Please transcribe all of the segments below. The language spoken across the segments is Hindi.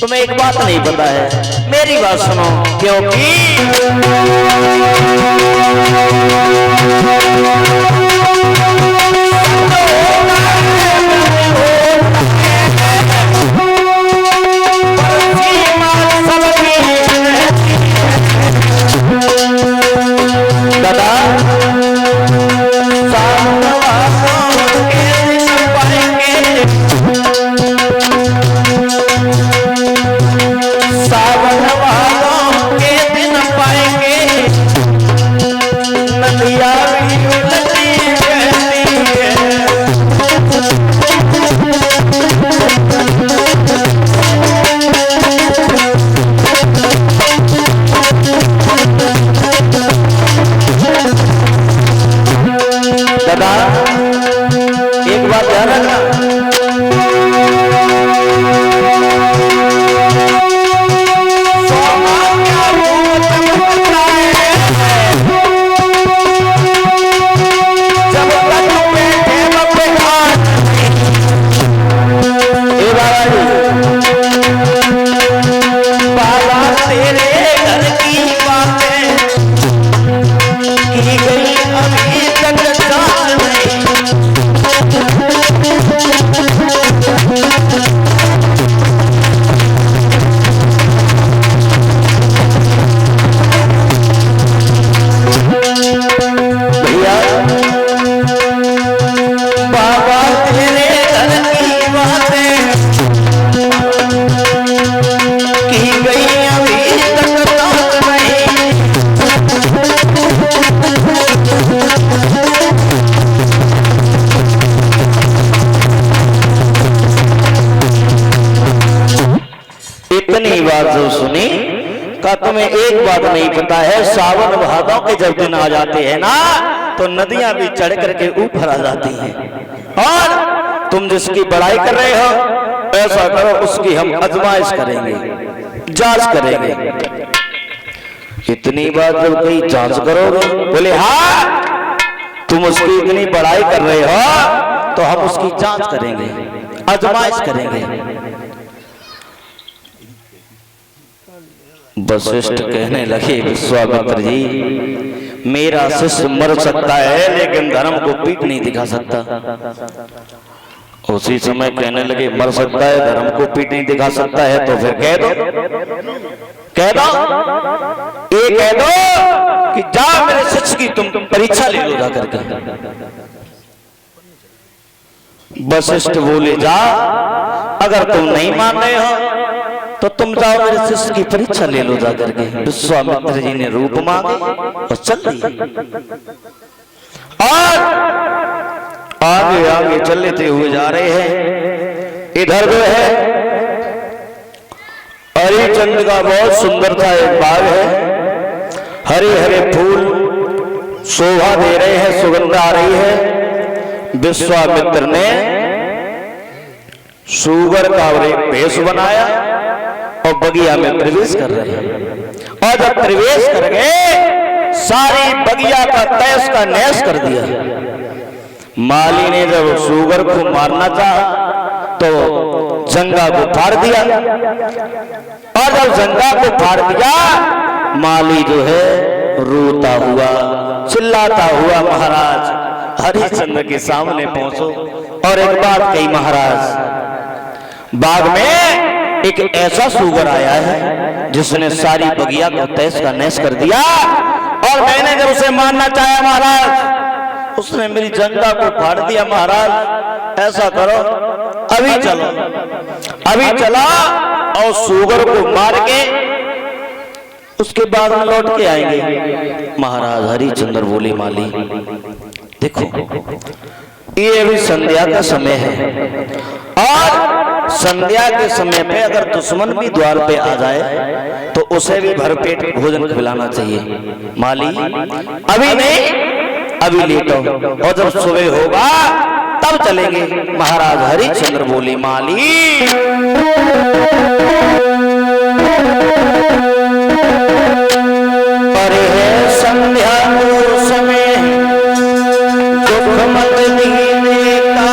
तुम्हें एक बात नहीं पता है, मेरी बात सुनो। क्योंकि एक बात ध्यान रखना, इतनी बात जो सुनी का तुम्हें एक बात नहीं पता है, सावन भादों के जब दिन आ जाते हैं ना तो नदियां भी चढ़ करके ऊपर आ जाती हैं। और तुम जिसकी बड़ाई कर रहे हो ऐसा करो, उसकी हम आजमाइश करेंगे, जांच करेंगे। इतनी बात जब कहीं जांच करोगे, बोले हाँ तुम उसकी इतनी बड़ाई कर रहे हो तो हम उसकी जांच करेंगे, आजमाइश करेंगे। वशिष्ठ कहने लगे विश्वामित्र जी, मेरा शिष्य मर सकता है लेकिन धर्म को पीठ नहीं दिखा सकता। उसी समय कहने लगे मर सकता है धर्म को पीठ नहीं दिखा सकता है तो फिर कह दो, कह दो, ये कह दो कि जा मेरे शिष्य की तुम परीक्षा ले लो जा करके। वशिष्ठ बोले जा, अगर तुम नहीं मान रहे हो तो तुम जाओ मेरे शिष्य की परीक्षा ले लो जाकर के। विश्वामित्र जी ने रूप मांगे और चल दिए। और आगे आगे चलते हुए जा रहे हैं। इधर जो है हरिचंद का बहुत सुंदर सा एक बाग है, हरे हरे फूल शोभा दे रहे हैं, सुगंध आ रही है। विश्वामित्र ने सूगर का एक भेष बनाया और बगिया में प्रवेश कर रहे हैं। और जब प्रवेश कर गए सारी बगिया का तैस का नैश कर दिया। माली ने जब सूगर को मारना चाहा तो जंगा को फाड़ दिया, और जब जंगा को फाड़ दिया माली जो है रोता हुआ चिल्लाता हुआ महाराज हरिश्चंद्र के सामने पहुंचो और एक बात कही, महाराज बाग में एक ऐसा सूगर आया है जिसने सारी बगिया को तैस का नैश कर दिया, और मैंने जब उसे मारना चाहा महाराज उसने मेरी जंगा को फाड़ दिया। महाराज ऐसा करो अभी चलो, अभी चला और सूगर को मार के उसके बाद में लौट के आएंगे। महाराज हरिश्चंद्र बोले माली देखो ये अभी संध्या का समय है, और संध्या के समय पे अगर दुश्मन भी द्वार पे आ जाए तो उसे भी भरपेट भोजन खिलाना चाहिए। माली अभी नहीं, अभी लेटो और जब सुबह होगा तब चलेंगे। महाराज हरिश्चंद्र बोले माली अरे है संध्या को समय दुख मत दीने का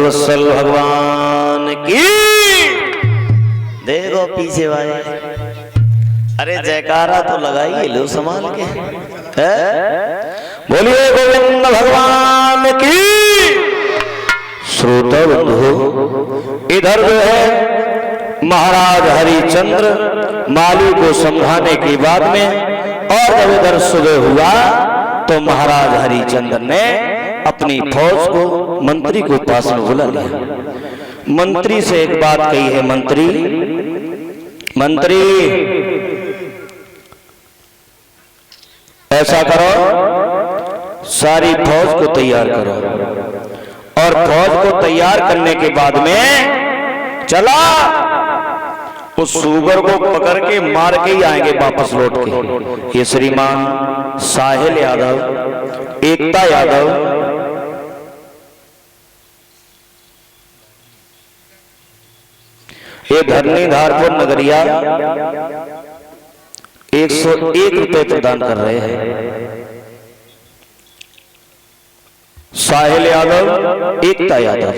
वत्सल भगवान की। देखो पीछे वाले, अरे जयकारा तो लगाइए लो संभाल के, बोलिए गोविंद भगवान की। श्रोता बंधु, इधर जो है महाराज हरिचंद्र माली को समझाने के बाद में, और जब इधर सुबह हुआ तो महाराज हरिचंद्र ने अपनी फौज को मंत्री को पास में बुला लिया। मंत्री से एक बात कही है, मंत्री मंत्री ऐसा करो, सारी फौज को तैयार करो, और फौज को तैयार करने के बाद में चला उस सुगर को पकड़ के मार के ही आएंगे वापस लौट के। ये श्रीमान साहिल यादव, एकता यादव, ये धरनीधारपुर नगरिया 101 रुपए प्रदान कर रहे हैं। साहिल यादव, एकता यादव,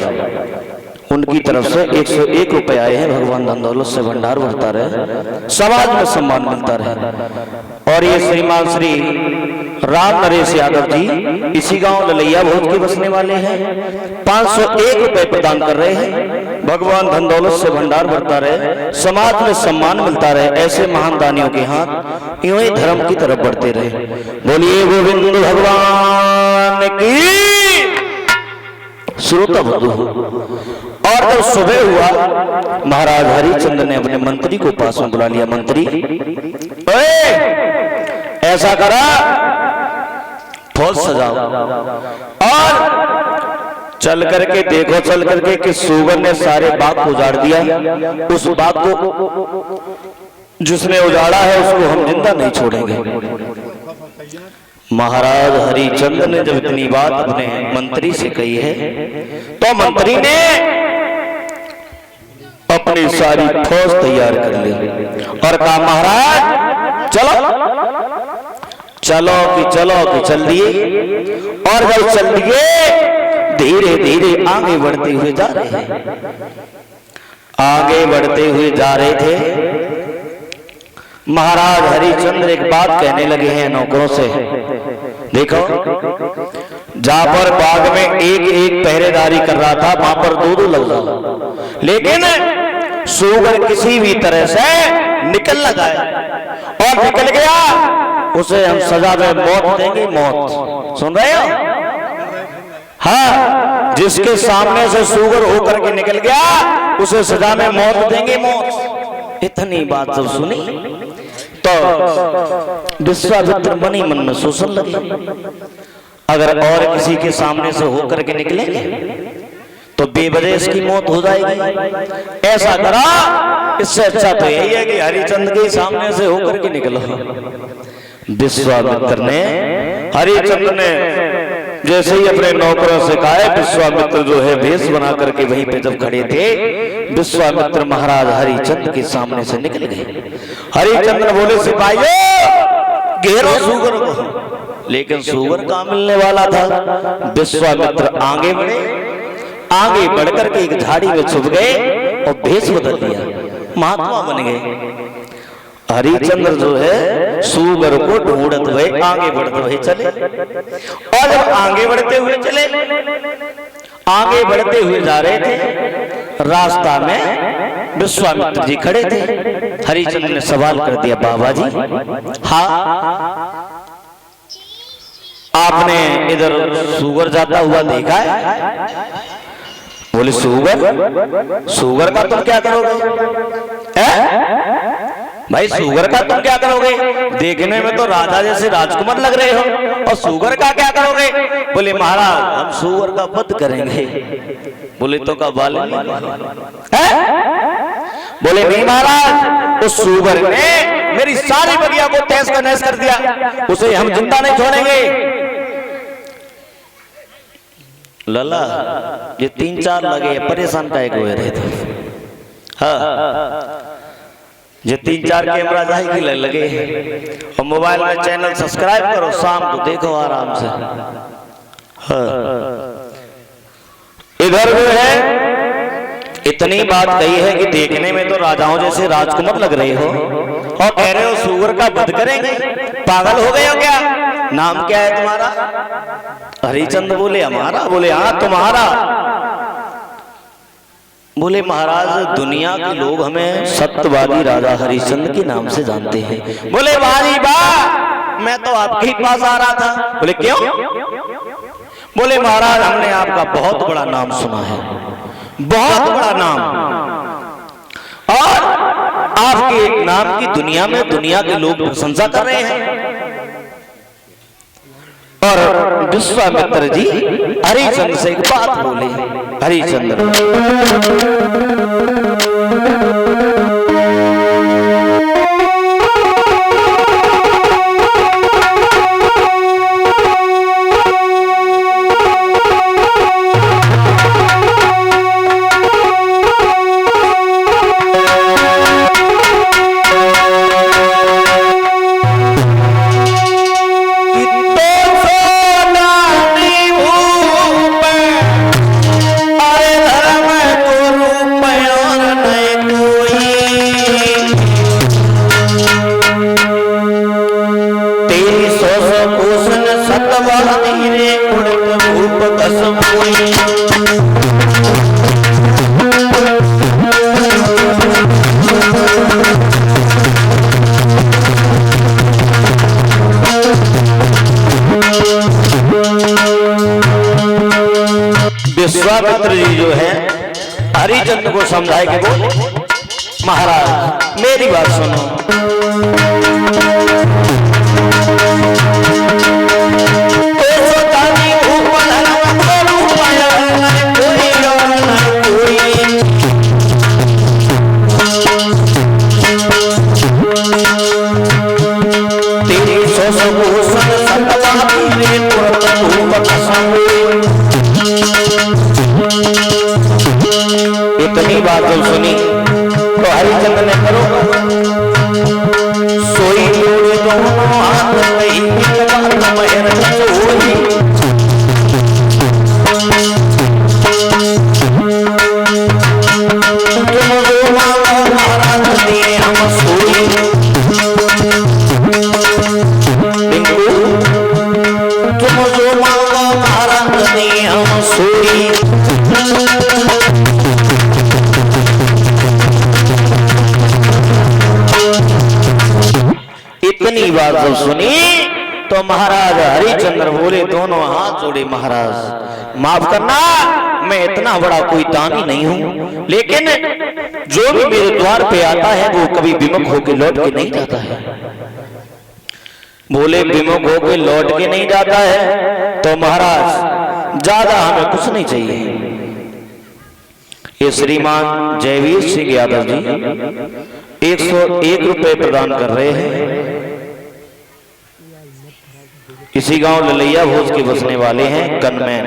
उनकी तरफ से 101 रुपए आए हैं। भगवान धन दौलत से भंडार भरता रहे, समाज में सम्मान मिलता रहे। और ये श्रीमान श्री राम नरेश यादव जी इसी गांव ललैया भोज के बसने वाले हैं, 501 रुपए प्रदान कर रहे हैं। भगवान धन दौलत से भंडार भरता रहे, समाज में सम्मान मिलता रहे। ऐसे महान दानियों के हाथ यूं ही धर्म की तरफ बढ़ते रहे। बोलिए गोविंद भगवान की। श्रोता बंधु, और जब सुबह हुआ महाराज हरिचंद्र ने अपने मंत्री को पास में बुला लिया। मंत्री, ओए ऐसा करा, फौज सजाओ और चल करके देखो, चल करके कि सुगर ने सारे बाग को उजाड़ दिया। उस बाग को जिसने उजाड़ा है उसको हम जिंदा नहीं छोड़ेंगे। महाराज हरिचंद्र ने जब इतनी बात अपने मंत्री से कही है तो मंत्री ने अपनी सारी फौज तैयार कर ली और कहा, महाराज चलो चलो कि चल दिए। और जब चल दिए, धीरे धीरे आगे बढ़ते हुए जा रहे हैं। आगे बढ़ते हुए जा रहे थे, महाराज हरिचंद्र एक बात कहने लगे हैं नौकरों से। देखो, जहां पर बाग में एक एक पहरेदारी कर रहा था वहां पर दो लग जाओ, लेकिन सुगर किसी भी तरह से निकल लगा और निकल गया, उसे हम सजा में मौत देंगे। मौत सुन रहे हो? हाँ, जिसके सामने से सुगर होकर के निकल गया उसे सजा में मौत देंगे, मौत। इतनी बात जब सुनी तो विश्वामित्र मनी मन में सोचने लगे, अगर और किसी के सामने से होकर के निकलेंगे तो बेवजह इसकी मौत हो जाएगी। ऐसा करा, इससे अच्छा तो यही है कि हरिचंद्र के सामने से होकर के निकलो। विश्वामित्र ने, हरिचंद्र ने जैसे ही अपने नौकरों से कहा, विश्वामित्र जो है भेष बना करके वहीं पे जब खड़े थे, विश्वामित्र महाराज हरिचंद्र के सामने से निकल गए। हरिचंद्र बोले, सिपाहियों घेरो सुगर को। लेकिन सुगर कहाँ मिलने वाला था। विश्वामित्र आगे बढ़े, आगे बढ़कर के एक झाड़ी में छुप गए और भेष बदल दिया, महात्मा बन गए। हरिचंद्र जो है सुगर को ढूंढते हुए आगे बढ़ते हुए चले, और जब आगे बढ़ते हुए चले, आगे बढ़ते हुए जा रहे थे, रास्ता में विश्वामित्र जी खड़े थे। हरिचंद्र ने सवाल कर दिया, बाबा जी, हाँ आपने इधर सुगर जाता हुआ देखा है? बोले, सुगर? सुगर का तुम क्या करोगे? भाई सुगर का तुम क्या करोगे? देखने में तो राजा जैसे राजकुमार लग रहे हो, और सुगर का क्या करोगे? बोले, महाराज हम सुगर का वध करेंगे। बोले, तो का बाल बोले, नहीं महाराज, उस सुगर ने मेरी सारी बगिया को तहस का नहस कर दिया, उसे हम जिंदा नहीं छोड़ेंगे। लला ये 3-4 लगे परेशान का एक हुए रहे थे। हाँ, ये 3-4 कैमरा जाएगी लगे, और मोबाइल में चैनल सब्सक्राइब करो, शाम को देखो आराम से। हाँ, इधर जो है इतनी बात कही है कि देखने में तो राजाओं जैसे राजकुमार लग रहे हो, और कह रहे हो सुगर का वध करेंगे। पागल हो गए हो क्या? नाम क्या है तुम्हारा? हरिचंद्र। बोले, हमारा? बोले, हाँ तुम्हारा। बोले, महाराज दुनिया के लोग हमें सत्यवादी राजा हरिचंद्र के नाम से जानते हैं। बोले, वाह वाह, मैं तो आपके ही पास आ रहा था। बोले, क्यों? बोले, महाराज हमने आपका बहुत बड़ा नाम सुना है, बहुत बड़ा नाम, और आपके नाम की दुनिया में दुनिया के लोग प्रशंसा कर रहे हैं। और विश्वामित्र जी हरिचंद्र से एक बात बोले। हरिचंद्र, विश्वामित्र जी जो है हरिचंद्र को समझाए कि बोले, महाराज मेरी बात सुनो, इतनी बात जब सुनी तो हरिचंद्र ने करो सोई दोनों हाथ इतनी बात जब सुनी तो महाराज हरिचंद्र बोले, दोनों हाथ जोड़े, महाराज माफ करना, मैं इतना बड़ा कोई दानी नहीं हूं, लेकिन जो भी मेरे द्वार पे आता है वो कभी विमुख होकर लौट के नहीं जाता है। बोले विमुख होकर लौट के नहीं जाता है तो महाराज ज्यादा हमें कुछ नहीं चाहिए। ये श्रीमान जयवीर सिंह यादव जी 101 रुपए प्रदान कर रहे हैं। इसी गांव ललैया भोज के बसने वाले हैं, गनमैन।